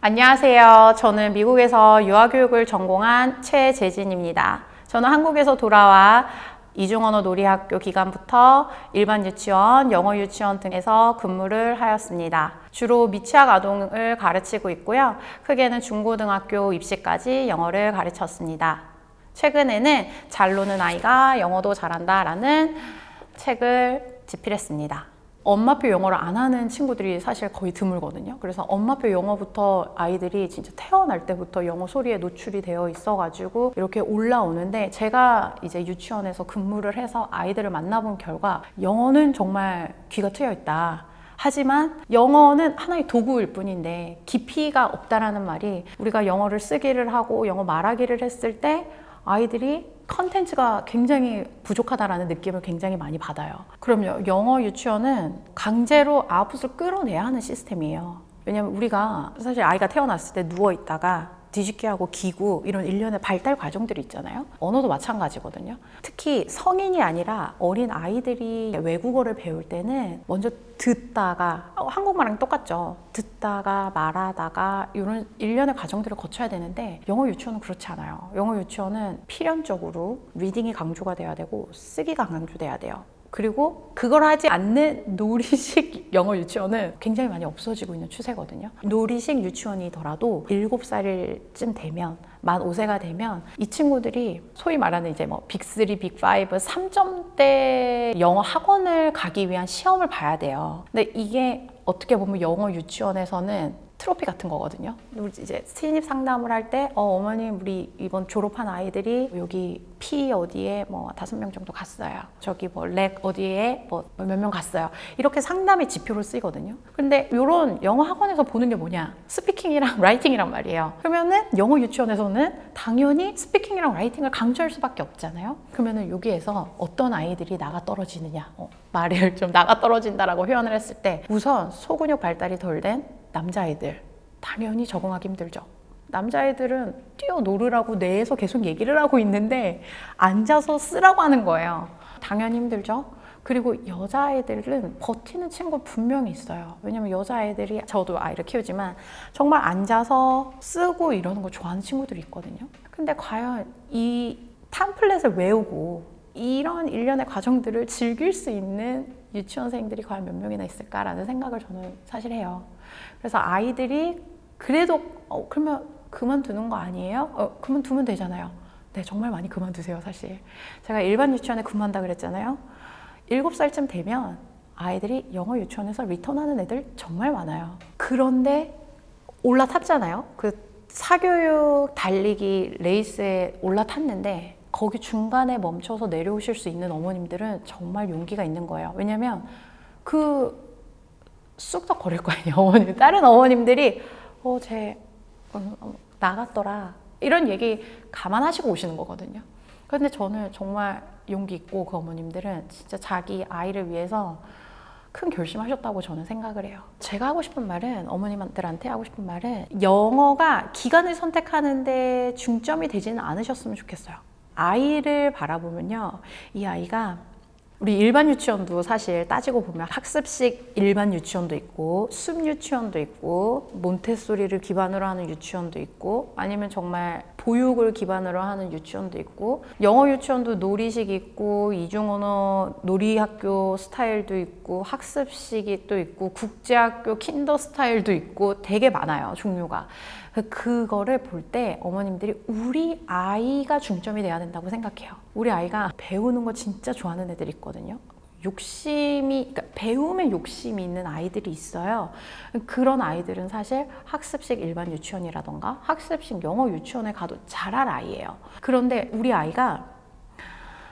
안녕하세요. 저는 미국에서 유아교육을 전공한 최재진입니다. 저는 한국에서 돌아와 이중언어 놀이학교 기간부터 일반 유치원, 영어 유치원 등에서 근무를 하였습니다. 주로 미취학 아동을 가르치고 있고요. 크게는 중고등학교 입시까지 영어를 가르쳤습니다. 최근에는 잘 노는 아이가 영어도 잘한다 라는 책을 집필했습니다. 엄마표 영어를 안 하는 친구들이 사실 거의 드물거든요. 그래서 엄마표 영어부터 아이들이 진짜 태어날 때부터 영어 소리에 노출이 되어 있어가지고 이렇게 올라오는데, 제가 이제 유치원에서 근무를 해서 아이들을 만나본 결과 영어는 정말 귀가 트여 있다. 하지만 영어는 하나의 도구일 뿐인데 깊이가 없다라는 말이, 우리가 영어를 쓰기를 하고 영어 말하기를 했을 때 아이들이 컨텐츠가 굉장히 부족하다라는 느낌을 굉장히 많이 받아요. 그럼요, 영어 유치원은 강제로 아웃풋을 끌어내야 하는 시스템이에요. 왜냐면 우리가 사실 아이가 태어났을 때 누워있다가 뒤집기 하고 기구, 이런 일련의 발달 과정들이 있잖아요. 언어도 마찬가지거든요. 특히 성인이 아니라 어린 아이들이 외국어를 배울 때는 먼저 듣다가, 한국말랑 똑같죠. 듣다가 말하다가 이런 일련의 과정들을 거쳐야 되는데, 영어 유치원은 그렇지 않아요. 영어 유치원은 필연적으로 리딩이 강조가 돼야 되고 쓰기가 강조돼야 돼요. 그리고 그걸 하지 않는 놀이식 영어 유치원은 굉장히 많이 없어지고 있는 추세거든요. 놀이식 유치원이더라도 7살쯤 되면, 만 5세가 되면 이 친구들이 소위 말하는 이제 뭐 빅3, 빅5, 3점대 영어 학원을 가기 위한 시험을 봐야 돼요. 근데 이게 어떻게 보면 영어 유치원에서는 트로피 같은 거거든요. 우리 이제 신입 상담을 할 때, 어머님 우리 이번 졸업한 아이들이 여기 P 어디에 뭐 5명 정도 갔어요. 저기 뭐 렉 어디에 뭐 몇 명 갔어요. 이렇게 상담의 지표를 쓰거든요. 근데 이런 영어 학원에서 보는 게 뭐냐? 스피킹이랑 라이팅이란 말이에요. 그러면은 영어 유치원에서는 당연히 스피킹이랑 라이팅을 강조할 수밖에 없잖아요. 그러면은 여기에서 어떤 아이들이 나가 떨어지느냐? 말을 좀 나가 떨어진다라고 표현을 했을 때, 우선 소근육 발달이 덜 된 남자아이들 당연히 적응하기 힘들죠. 남자아이들은 뛰어놀으라고 뇌에서 계속 얘기를 하고 있는데 앉아서 쓰라고 하는 거예요. 당연히 힘들죠. 그리고 여자아이들은 버티는 친구 분명히 있어요. 왜냐면 여자아이들이, 저도 아이를 키우지만 정말 앉아서 쓰고 이러는 거 좋아하는 친구들이 있거든요. 근데 과연 이 팜플렛을 외우고 이런 일련의 과정들을 즐길 수 있는 유치원생들이 과연 몇 명이나 있을까라는 생각을 저는 사실 해요. 그래서 아이들이 그래도 그러면 그만두는 거 아니에요? 그만두면 되잖아요. 네, 정말 많이 그만두세요. 사실 제가 일반 유치원에 근무한다 그랬잖아요. 7살쯤 되면 아이들이 영어 유치원에서 리턴하는 애들 정말 많아요. 그런데 올라탔잖아요. 그 사교육 달리기 레이스에 올라탔는데 거기 중간에 멈춰서 내려오실 수 있는 어머님들은 정말 용기가 있는 거예요. 왜냐면 쑥덕거릴 거 아니에요. 어머님, 다른 어머님들이 쟤 나갔더라 이런 얘기 감안하시고 오시는 거거든요. 그런데 저는 정말 용기 있고, 그 어머님들은 진짜 자기 아이를 위해서 큰 결심하셨다고 저는 생각을 해요. 제가 하고 싶은 말은, 어머님들한테 하고 싶은 말은, 영어가 기간을 선택하는데 중점이 되지는 않으셨으면 좋겠어요. 아이를 바라보면요, 이 아이가, 우리 일반 유치원도 사실 따지고 보면 학습식 일반 유치원도 있고, 숲 유치원도 있고, 몬테소리를 기반으로 하는 유치원도 있고, 아니면 정말 보육을 기반으로 하는 유치원도 있고, 영어 유치원도 놀이식 있고, 이중언어 놀이학교 스타일도 있고, 학습식이 또 있고, 국제학교 킨더 스타일도 있고, 되게 많아요, 종류가. 그거를 볼 때 어머님들이 우리 아이가 중점이 돼야 된다고 생각해요. 우리 아이가 배우는 거 진짜 좋아하는 애들이 있거든요. 그러니까 배움에 욕심이 있는 아이들이 있어요. 그런 아이들은 사실 학습식 일반 유치원이라던가 학습식 영어 유치원에 가도 잘할 아이예요. 그런데 우리 아이가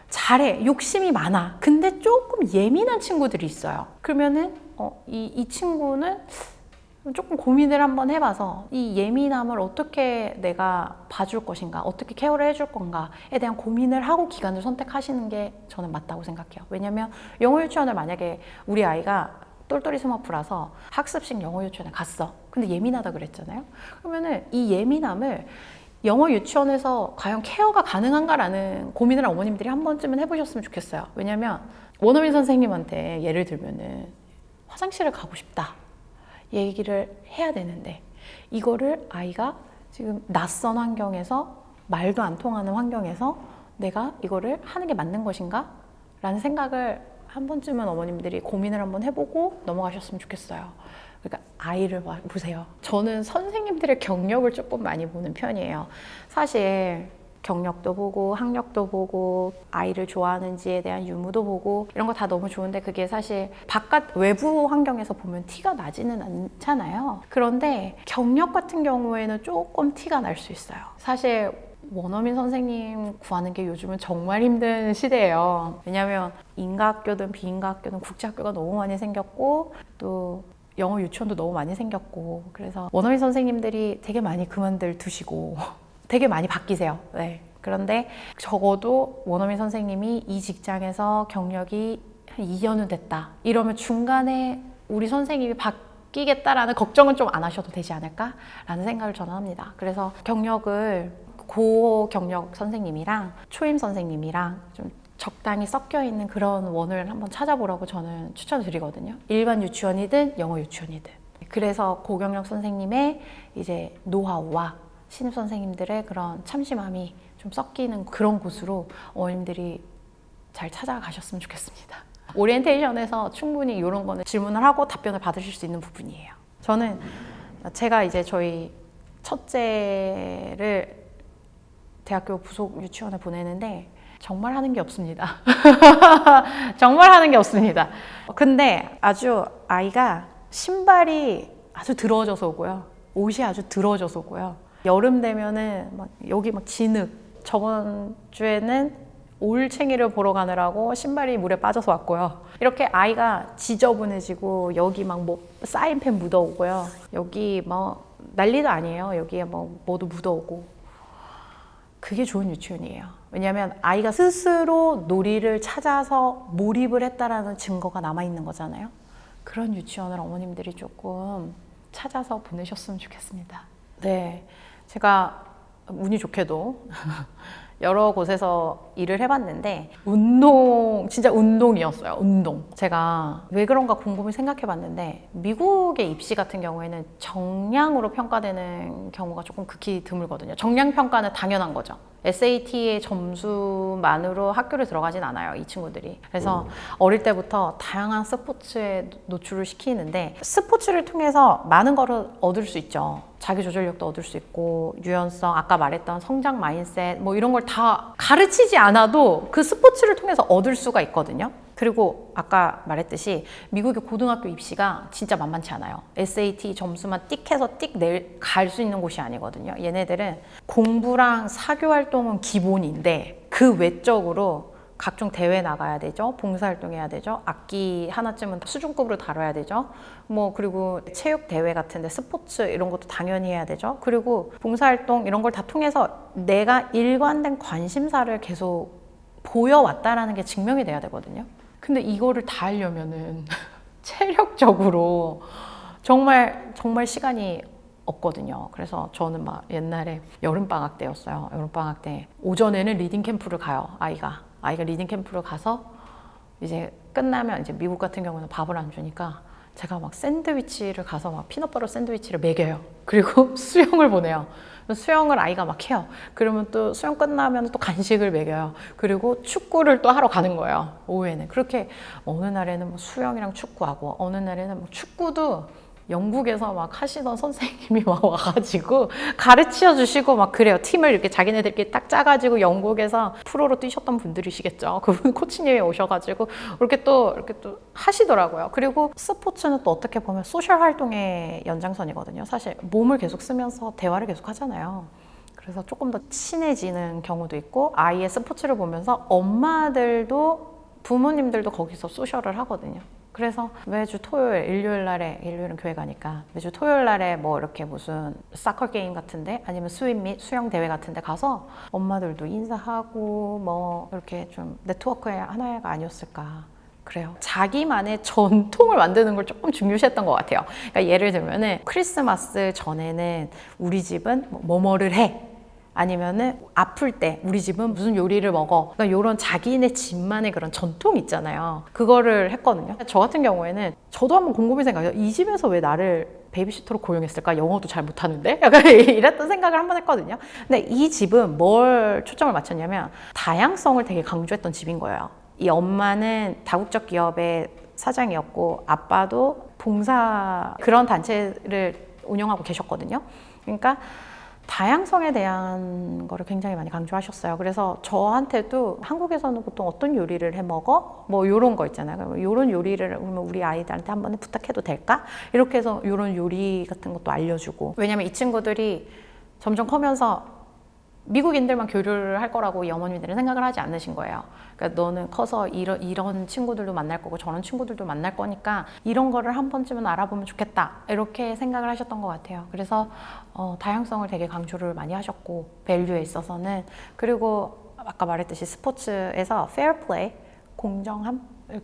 잘해, 욕심이 많아. 근데 조금 예민한 친구들이 있어요. 그러면은 이 친구는 조금 고민을 한번 해봐서 이 예민함을 어떻게 내가 봐줄 것인가, 어떻게 케어를 해줄 건가에 대한 고민을 하고 기간을 선택하시는 게 저는 맞다고 생각해요. 왜냐면 영어 유치원을 만약에 우리 아이가 똘똘이 스머프라서 학습식 영어 유치원에 갔어. 근데 예민하다 그랬잖아요. 그러면은 이 예민함을 영어 유치원에서 과연 케어가 가능한가라는 고민을 어머님들이 한 번쯤은 해보셨으면 좋겠어요. 왜냐면 원어민 선생님한테 예를 들면은 화장실을 가고 싶다 얘기를 해야 되는데 이거를 아이가 지금 낯선 환경에서 말도 안 통하는 환경에서 내가 이거를 하는 게 맞는 것인가? 라는 생각을 한 번쯤은 어머님들이 고민을 한번 해보고 넘어가셨으면 좋겠어요. 그러니까 아이를 보세요. 저는 선생님들의 경력을 조금 많이 보는 편이에요. 사실 경력도 보고 학력도 보고 아이를 좋아하는지에 대한 유무도 보고 이런 거 다 너무 좋은데 그게 사실 바깥 외부 환경에서 보면 티가 나지는 않잖아요. 그런데 경력 같은 경우에는 조금 티가 날 수 있어요. 사실 원어민 선생님 구하는 게 요즘은 정말 힘든 시대예요. 왜냐하면 인가학교든 비인가학교든 국제학교가 너무 많이 생겼고 또 영어 유치원도 너무 많이 생겼고 그래서 원어민 선생님들이 되게 많이 그만들 두시고 되게 많이 바뀌세요. 네. 그런데 적어도 원어민 선생님이 이 직장에서 경력이 한 2년은 됐다. 이러면 중간에 우리 선생님이 바뀌겠다라는 걱정은 좀 안 하셔도 되지 않을까라는 생각을 저는 합니다. 그래서 경력을 고경력 선생님이랑 초임 선생님이랑 좀 적당히 섞여 있는 그런 원을 한번 찾아보라고 저는 추천을 드리거든요. 일반 유치원이든 영어 유치원이든. 그래서 고경력 선생님의 이제 노하우와 신입 선생님들의 그런 참심함이 좀 섞이는 그런 곳으로 어머님들이 잘 찾아가셨으면 좋겠습니다. 오리엔테이션에서 충분히 이런 거는 질문을 하고 답변을 받으실 수 있는 부분이에요. 저는 제가 이제 저희 첫째를 대학교 부속 유치원에 보내는데 정말 하는 게 없습니다. 정말 하는 게 없습니다. 근데 아주 아이가 신발이 아주 더러워져서 오고요. 옷이 아주 더러워져서 오고요. 여름 되면은 막 여기 막 진흙. 저번 주에는 올챙이를 보러 가느라고 신발이 물에 빠져서 왔고요. 이렇게 아이가 지저분해지고 여기 막 뭐 사인펜 묻어오고요. 여기 뭐 난리도 아니에요. 여기에 뭐 뭐도 묻어오고. 그게 좋은 유치원이에요. 왜냐하면 아이가 스스로 놀이를 찾아서 몰입을 했다라는 증거가 남아있는 거잖아요. 그런 유치원을 어머님들이 조금 찾아서 보내셨으면 좋겠습니다. 네, 제가 운이 좋게도 여러 곳에서 일을 해봤는데 진짜 운동이었어요. 운동. 제가 왜 그런가 곰곰이 생각해봤는데 미국의 입시 같은 경우에는 정량으로 평가되는 경우가 조금 극히 드물거든요. 정량 평가는 당연한 거죠. SAT의 점수만으로 학교를 들어가진 않아요, 이 친구들이. 그래서 어릴 때부터 다양한 스포츠에 노출을 시키는데 스포츠를 통해서 많은 거를 얻을 수 있죠. 자기조절력도 얻을 수 있고 유연성, 아까 말했던 성장 마인셋 뭐 이런 걸 다 가르치지 않아도 그 스포츠를 통해서 얻을 수가 있거든요. 그리고 아까 말했듯이 미국의 고등학교 입시가 진짜 만만치 않아요. SAT 점수만 띡 해서 띡 갈 수 있는 곳이 아니거든요. 얘네들은 공부랑 사교활동은 기본인데 그 외적으로 각종 대회 나가야 되죠. 봉사활동해야 되죠. 악기 하나쯤은 수준급으로 다뤄야 되죠. 뭐 그리고 체육 대회 같은데 스포츠 이런 것도 당연히 해야 되죠. 그리고 봉사활동 이런 걸 다 통해서 내가 일관된 관심사를 계속 보여왔다라는 게 증명이 돼야 되거든요. 근데 이거를 다 하려면은 체력적으로 정말 시간이 없거든요. 그래서 저는 막 옛날에 여름방학 때였어요. 여름방학 때 오전에는 리딩 캠프를 가요. 아이가 리딩 캠프를 가서 이제 끝나면 이제 미국 같은 경우는 밥을 안 주니까 제가 막 샌드위치를 가서 막 피넛버터 샌드위치를 먹여요. 그리고 수영을 보내요. 수영을 아이가 막 해요. 그러면 또 수영 끝나면 또 간식을 먹여요. 그리고 축구를 또 하러 가는 거예요. 오후에는. 그렇게 어느 날에는 뭐 수영이랑 축구하고 어느 날에는 뭐 축구도 영국에서 막 하시던 선생님이 와가지고 가르쳐 주시고 막 그래요. 팀을 이렇게 자기네들끼리 딱 짜가지고 영국에서 프로로 뛰셨던 분들이시겠죠. 그분 코치님이 오셔가지고 이렇게 또 하시더라고요. 그리고 스포츠는 또 어떻게 보면 소셜 활동의 연장선이거든요. 사실 몸을 계속 쓰면서 대화를 계속 하잖아요. 그래서 조금 더 친해지는 경우도 있고 아이의 스포츠를 보면서 엄마들도 부모님들도 거기서 소셜을 하거든요. 그래서 매주 토요일, 일요일은 교회 가니까 매주 토요일 날에 뭐 이렇게 무슨 사커 게임 같은데 아니면 스윙 및 수영 대회 같은데 가서 엄마들도 인사하고 뭐 이렇게 좀 네트워크의 하나가 아니었을까. 그래요. 자기만의 전통을 만드는 걸 조금 중요시했던 것 같아요. 그러니까 예를 들면은 크리스마스 전에는 우리 집은 뭐뭐를 해. 아니면은 아플 때 우리 집은 무슨 요리를 먹어. 그러니까 이런 자기네 집만의 그런 전통 있잖아요. 그거를 했거든요. 저 같은 경우에는 저도 한번 곰곰이 생각해요. 이 집에서 왜 나를 베이비시터로 고용했을까? 영어도 잘 못하는데? 약간 이랬던 생각을 한번 했거든요. 근데 이 집은 뭘 초점을 맞췄냐면 다양성을 되게 강조했던 집인 거예요. 이 엄마는 다국적 기업의 사장이었고 아빠도 봉사 그런 단체를 운영하고 계셨거든요. 그러니까 다양성에 대한 거를 굉장히 많이 강조하셨어요. 그래서 저한테도 한국에서는 보통 어떤 요리를 해 먹어? 뭐 요런 거 있잖아요. 요런 요리를 그러면 우리 아이들한테 한번 부탁해도 될까? 이렇게 해서 요런 요리 같은 것도 알려주고. 왜냐면 이 친구들이 점점 커면서 미국인들만 교류를 할 거라고 이 어머님들은 생각을 하지 않으신 거예요. 그러니까 너는 커서 이런 친구들도 만날 거고 저런 친구들도 만날 거니까 이런 거를 한 번쯤은 알아보면 좋겠다. 이렇게 생각을 하셨던 것 같아요. 그래서 다양성을 되게 강조를 많이 하셨고 밸류에 있어서는 그리고 아까 말했듯이 스포츠에서 fair play, 공정함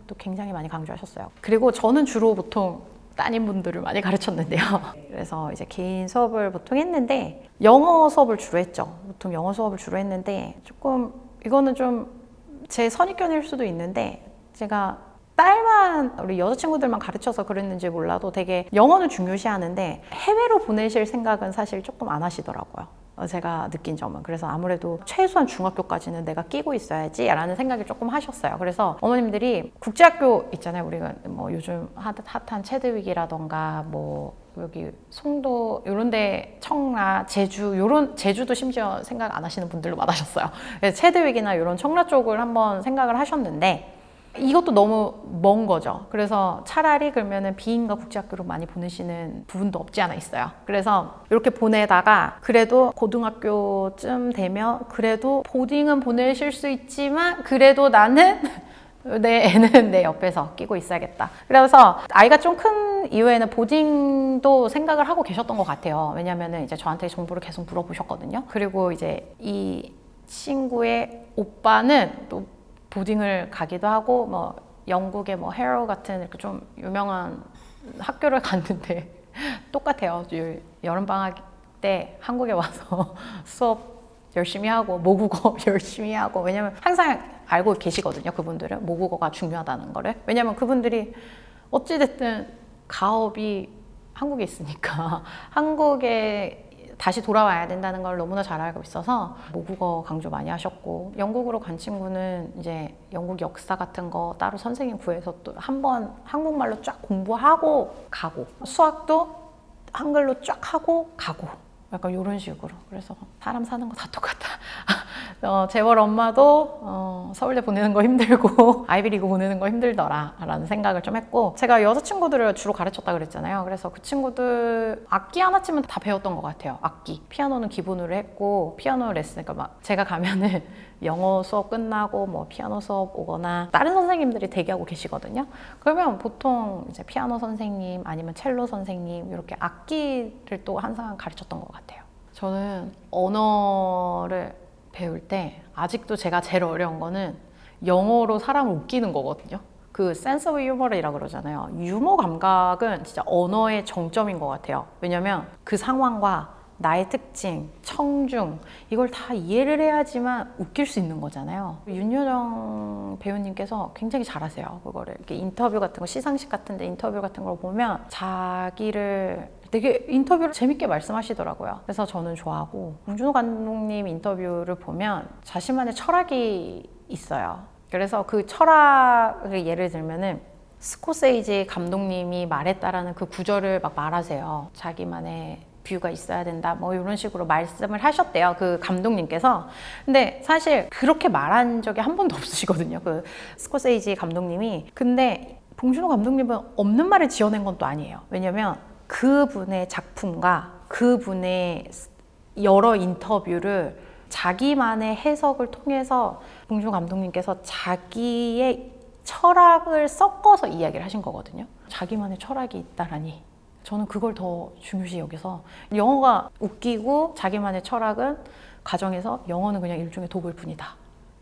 또 굉장히 많이 강조하셨어요. 그리고 저는 주로 보통 따님분들을 많이 가르쳤는데요. 그래서 이제 개인 수업을 보통 했는데 영어 수업을 주로 했죠. 보통 영어 수업을 주로 했는데 조금 이거는 좀 제 선입견일 수도 있는데 제가 딸만 우리 여자친구들만 가르쳐서 그랬는지 몰라도 되게 영어는 중요시하는데 해외로 보내실 생각은 사실 조금 안 하시더라고요. 제가 느낀 점은. 그래서 아무래도 최소한 중학교까지는 내가 끼고 있어야지 라는 생각을 조금 하셨어요. 그래서 어머님들이 국제학교 있잖아요. 우리가 뭐 요즘 핫한 체드윅이라던가 뭐 여기 송도 요런데 청라, 제주 요런 제주도 심지어 생각 안 하시는 분들도 많으셨어요. 그래서 체드윅이나 요런 청라 쪽을 한번 생각을 하셨는데 이것도 너무 먼 거죠. 그래서 차라리 그러면은 비인가 국제학교로 많이 보내시는 부분도 없지 않아 있어요. 그래서 이렇게 보내다가 그래도 고등학교쯤 되면 그래도 보딩은 보내실 수 있지만 그래도 나는 내 애는 내 옆에서 끼고 있어야겠다. 그래서 아이가 좀 큰 이후에는 보딩도 생각을 하고 계셨던 것 같아요. 왜냐면은 이제 저한테 정보를 계속 물어보셨거든요. 그리고 이제 이 친구의 오빠는 또 보딩을 가기도 하고 뭐 영국의 뭐 헤로 같은 이렇게 좀 유명한 학교를 갔는데 똑같아요. 여름 방학 때 한국에 와서 수업 열심히 하고 모국어 열심히 하고 왜냐면 항상 알고 계시거든요. 그분들은 모국어가 중요하다는 거를. 왜냐면 그분들이 어찌됐든 가업이 한국에 있으니까 한국에 다시 돌아와야 된다는 걸 너무나 잘 알고 있어서 모국어 강조 많이 하셨고 영국으로 간 친구는 이제 영국 역사 같은 거 따로 선생님 구해서 또 한번 한국말로 쫙 공부하고 가고 수학도 한글로 쫙 하고 가고 약간 이런 식으로. 그래서 사람 사는 거 다 똑같다. 재벌 엄마도 서울대 보내는 거 힘들고 아이비리그 보내는 거 힘들더라 라는 생각을 좀 했고 제가 여자친구들을 주로 가르쳤다 그랬잖아요. 그래서 그 친구들 악기 하나쯤은 다 배웠던 것 같아요. 악기. 피아노는 기본으로 했고 피아노 레슨 그러니까 막 제가 가면은 영어 수업 끝나고 뭐 피아노 수업 오거나 다른 선생님들이 대기하고 계시거든요. 그러면 보통 이제 피아노 선생님 아니면 첼로 선생님 이렇게 악기를 또 항상 가르쳤던 것 같아요. 저는 언어를 배울 때 아직도 제가 제일 어려운 거는 영어로 사람을 웃기는 거거든요. 그 sense of humor이라고 그러잖아요. 유머 감각은 진짜 언어의 정점인 것 같아요. 왜냐면 그 상황과 나의 특징, 청중 이걸 다 이해를 해야지만 웃길 수 있는 거잖아요. 윤여정 배우님께서 굉장히 잘하세요. 그거를 이렇게 인터뷰 같은 거 시상식 같은데 인터뷰 같은 걸 보면 자기를 되게 인터뷰를 재밌게 말씀하시더라고요. 그래서 저는 좋아하고 봉준호 감독님 인터뷰를 보면 자신만의 철학이 있어요. 그래서 그 철학을 예를 들면은 스코세이지 감독님이 말했다라는 그 구절을 막 말하세요. 자기만의 뷰가 있어야 된다 뭐 이런 식으로 말씀을 하셨대요. 그 감독님께서. 근데 사실 그렇게 말한 적이 한 번도 없으시거든요. 그 스코세이지 감독님이. 근데 봉준호 감독님은 없는 말을 지어낸 건 또 아니에요. 왜냐면 그분의 작품과 그분의 여러 인터뷰를 자기만의 해석을 통해서 봉준호 감독님께서 자기의 철학을 섞어서 이야기를 하신 거거든요. 자기만의 철학이 있다라니 저는 그걸 더 중요시 여겨서 영어가 웃기고 자기만의 철학은 가정에서 영어는 그냥 일종의 도구일 뿐이다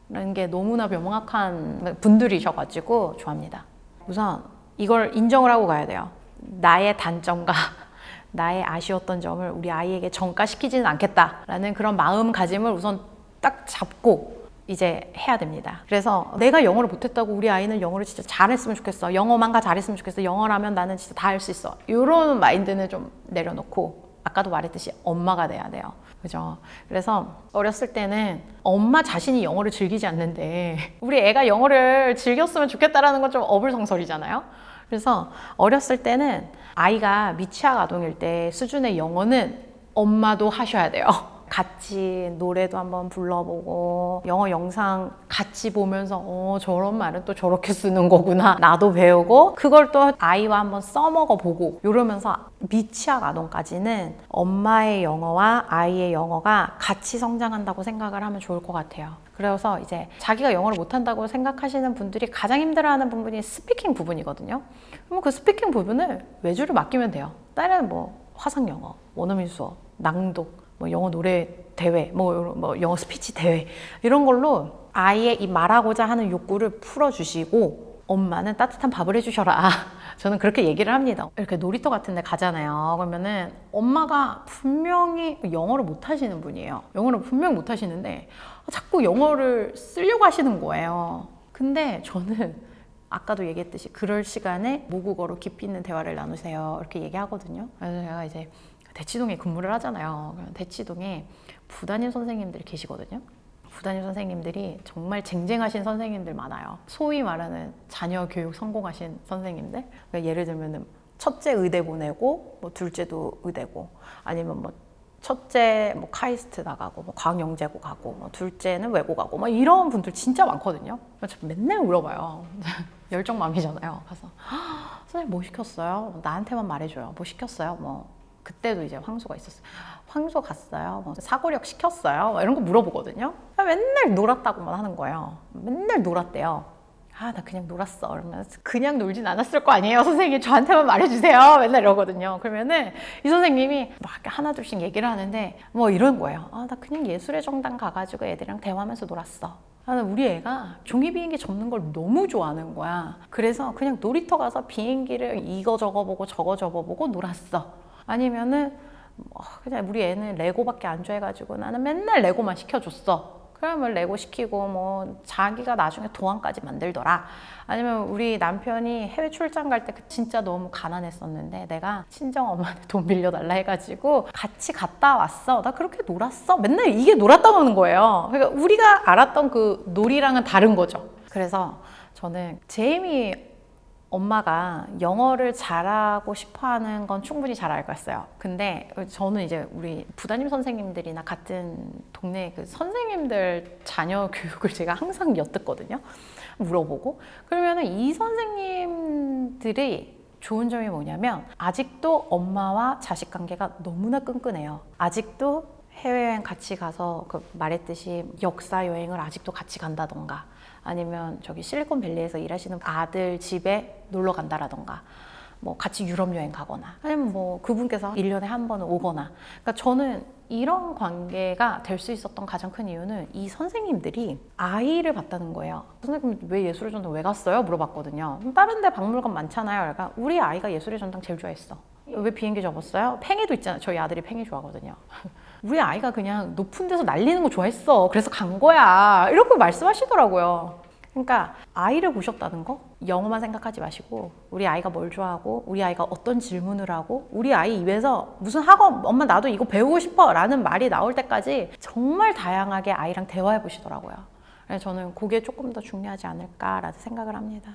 라는 게 너무나 명확한 분들이셔가지고 좋아합니다. 우선 이걸 인정을 하고 가야 돼요. 나의 단점과 나의 아쉬웠던 점을 우리 아이에게 전가시키지는 않겠다라는 그런 마음가짐을 우선 딱 잡고 이제 해야 됩니다. 그래서 내가 영어를 못했다고 우리 아이는 영어를 진짜 잘했으면 좋겠어. 영어만 잘했으면 좋겠어. 영어라면 나는 진짜 다 할 수 있어. 이런 마인드는 좀 내려놓고 아까도 말했듯이 엄마가 돼야 돼요. 그죠? 그래서 어렸을 때는 엄마 자신이 영어를 즐기지 않는데 우리 애가 영어를 즐겼으면 좋겠다라는 건 좀 어불성설이잖아요. 그래서 어렸을 때는 아이가 미취학 아동일 때 수준의 영어는 엄마도 하셔야 돼요. 같이 노래도 한번 불러보고 영어 영상 같이 보면서 저런 말은 또 저렇게 쓰는 거구나 나도 배우고 그걸 또 아이와 한번 써먹어보고 이러면서 미취학 아동까지는 엄마의 영어와 아이의 영어가 같이 성장한다고 생각을 하면 좋을 것 같아요. 그래서 이제 자기가 영어를 못한다고 생각하시는 분들이 가장 힘들어하는 부분이 스피킹 부분이거든요. 그럼 그 스피킹 부분을 외주를 맡기면 돼요. 다른 뭐 화상영어, 원어민 수업, 낭독 뭐 영어 노래 대회, 뭐 영어 스피치 대회 이런 걸로 아이의 이 말하고자 하는 욕구를 풀어주시고 엄마는 따뜻한 밥을 해주셔라. 저는 그렇게 얘기를 합니다. 이렇게 놀이터 같은 데 가잖아요. 그러면은 엄마가 분명히 영어를 못 하시는 분이에요. 영어를 분명히 못 하시는데 자꾸 영어를 쓰려고 하시는 거예요. 근데 저는 아까도 얘기했듯이 그럴 시간에 모국어로 깊이 있는 대화를 나누세요. 이렇게 얘기하거든요. 그래서 제가 이제 대치동에 근무를 하잖아요. 대치동에 부담임 선생님들이 계시거든요. 부담임 선생님들이 정말 쟁쟁하신 선생님들 많아요. 소위 말하는 자녀 교육 성공하신 선생님들. 그러니까 예를 들면 첫째 의대 보내고 뭐 둘째도 의대고 아니면 뭐 첫째 뭐 카이스트 나가고 뭐 광영제고 가고 뭐 둘째는 외고 가고 뭐 이런 분들 진짜 많거든요. 맨날 물어봐요. 열정맘이잖아요. 가서 선생님 뭐 시켰어요? 나한테만 말해줘요. 뭐 시켰어요? 뭐 그때도 이제 황소가 있었어요. 황소 갔어요? 뭐 사고력 시켰어요? 뭐 이런 거 물어보거든요. 맨날 놀았다고만 하는 거예요. 맨날 놀았대요. 아, 나 그냥 놀았어. 그러면 그냥 놀진 않았을 거 아니에요. 선생님 저한테만 말해주세요. 맨날 이러거든요. 그러면은 이 선생님이 막 하나 둘씩 얘기를 하는데 뭐 이런 거예요. 아, 나 그냥 예술의 정당 가가지고 애들이랑 대화하면서 놀았어. 우리 애가 종이 비행기 접는 걸 너무 좋아하는 거야. 그래서 그냥 놀이터 가서 비행기를 이거 적어보고 저거 적어보고 놀았어. 아니면은 그냥 우리 애는 레고밖에 안 좋아해가지고 나는 맨날 레고만 시켜줬어. 그러면 레고 시키고 뭐 자기가 나중에 도안까지 만들더라. 아니면 우리 남편이 해외 출장 갈 때 진짜 너무 가난했었는데 내가 친정 엄마한테 돈 빌려달라 해가지고 같이 갔다 왔어. 나 그렇게 놀았어. 맨날 이게 놀았다고 하는 거예요. 그러니까 우리가 알았던 그 놀이랑은 다른 거죠. 그래서 저는 제이미 엄마가 영어를 잘하고 싶어하는 건 충분히 잘 알고 있어요. 근데 저는 이제 우리 부담임 선생님들이나 같은 동네 그 선생님들 자녀 교육을 제가 항상 엿듣거든요. 물어보고 그러면은 이 선생님들이 좋은 점이 뭐냐면 아직도 엄마와 자식 관계가 너무나 끈끈해요. 아직도 해외여행 같이 가서 그 말했듯이 역사 여행을 아직도 같이 간다던가 아니면 저기 실리콘밸리에서 일하시는 아들 집에 놀러 간다라던가 뭐 같이 유럽 여행 가거나 아니면 뭐 그분께서 1년에 한 번은 오거나 그러니까 저는 이런 관계가 될 수 있었던 가장 큰 이유는 이 선생님들이 아이를 봤다는 거예요. 선생님 왜 예술의 전당 왜 갔어요? 물어봤거든요. 다른 데 박물관 많잖아요. 그러니까 우리 아이가 예술의 전당 제일 좋아했어. 왜 비행기 접었어요? 팽이도 있잖아요. 저희 아들이 팽이 좋아하거든요. 우리 아이가 그냥 높은 데서 날리는 거 좋아했어. 그래서 간 거야. 이렇게 말씀하시더라고요. 그러니까 아이를 보셨다는 거 영어만 생각하지 마시고 우리 아이가 뭘 좋아하고 우리 아이가 어떤 질문을 하고 우리 아이 입에서 무슨 학원 엄마 나도 이거 배우고 싶어 라는 말이 나올 때까지 정말 다양하게 아이랑 대화해 보시더라고요. 그래서 저는 그게 조금 더 중요하지 않을까라는 생각을 합니다.